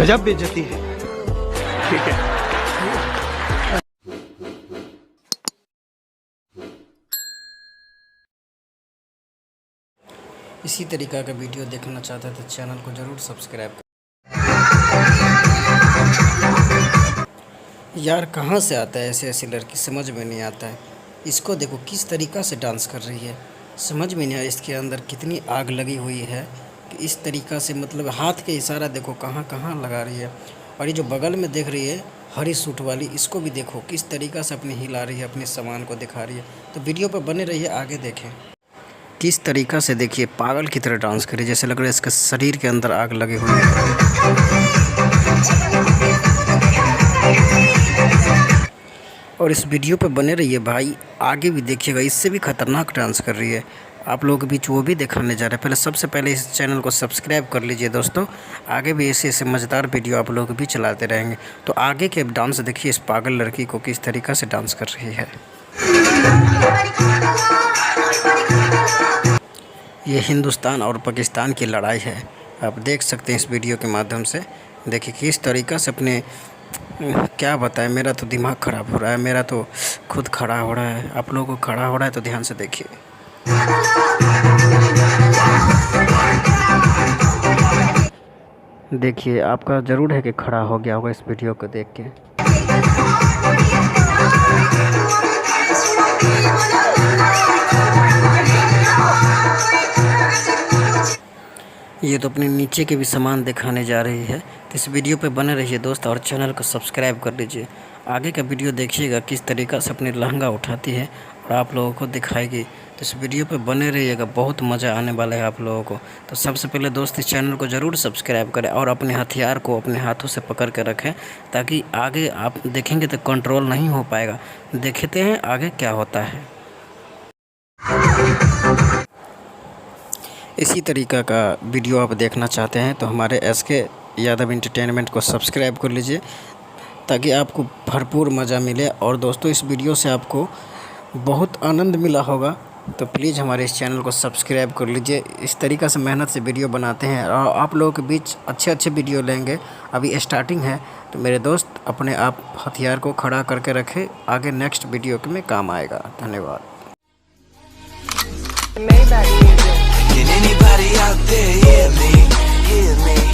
गजब बेइज्जती है। ठीक है। इसी तरीक़ा का वीडियो देखना चाहते हैं तो चैनल को ज़रूर सब्सक्राइब करें। यार कहाँ से आता है ऐसे ऐसी लड़की, समझ में नहीं आता है। इसको देखो किस तरीक़ा से डांस कर रही है, समझ में नहीं आया इसके अंदर कितनी आग लगी हुई है कि इस तरीक़ा से मतलब हाथ के इशारा देखो कहाँ कहाँ लगा रही है। और ये जो बगल में देख रही है हरी सूट वाली, इसको भी देखो किस तरीक़ा से अपनी हिला रही है, अपने सामान को दिखा रही है। तो वीडियो पर बने रहिए, आगे देखें किस तरीक़ा से। देखिए पागल की तरह डांस करे, जैसे लग रहा है इसके शरीर के अंदर आग लगी हुई है। और इस वीडियो पे बने रहिए भाई, आगे भी देखिएगा, इससे भी खतरनाक डांस कर रही है। आप लोगों के बीच वो भी दिखाने जा रहे हैं। सबसे पहले इस चैनल को सब्सक्राइब कर लीजिए दोस्तों, आगे भी ऐसे ऐसे मज़ेदार वीडियो आप लोग भी चलाते रहेंगे। तो आगे के डांस देखिए, इस पागल लड़की को किस तरीक़ा से डांस कर रही है। ये हिंदुस्तान और पाकिस्तान की लड़ाई है, आप देख सकते हैं इस वीडियो के माध्यम से। देखिए किस तरीक़ा से अपने, क्या बताएं, मेरा तो दिमाग ख़राब हो रहा है, मेरा तो खुद खड़ा हो रहा है। आप लोगों को खड़ा हो रहा है तो ध्यान से देखिए। देखिए आपका ज़रूर है कि खड़ा हो गया होगा इस वीडियो को देख के। ये तो अपने नीचे के भी सामान दिखाने जा रही है। तो इस वीडियो पे बने रहिए दोस्त और चैनल को सब्सक्राइब कर लीजिए। आगे का वीडियो देखिएगा किस तरीक़ा से अपने लहंगा उठाती है और आप लोगों को दिखाएगी। तो इस वीडियो पे बने रहिएगा, बहुत मज़ा आने वाला है आप लोगों को। तो सबसे पहले दोस्त इस चैनल को ज़रूर सब्सक्राइब करें और अपने हथियार को अपने हाथों से पकड़ के रखें, ताकि आगे आप देखेंगे तो कंट्रोल नहीं हो पाएगा। देखते हैं आगे क्या होता है। इसी तरीक़ा का वीडियो आप देखना चाहते हैं तो हमारे SK यादव एंटरटेनमेंट को सब्सक्राइब कर लीजिए, ताकि आपको भरपूर मज़ा मिले। और दोस्तों इस वीडियो से आपको बहुत आनंद मिला होगा, तो प्लीज़ हमारे इस चैनल को सब्सक्राइब कर लीजिए। इस तरीक़ा से मेहनत से वीडियो बनाते हैं और आप लोगों के बीच अच्छे अच्छे वीडियो लेंगे। अभी स्टार्टिंग है, तो मेरे दोस्त अपने आप हथियार को खड़ा करके रखें, आगे नेक्स्ट वीडियो में काम आएगा। धन्यवाद। Can anybody out there hear me? Hear me?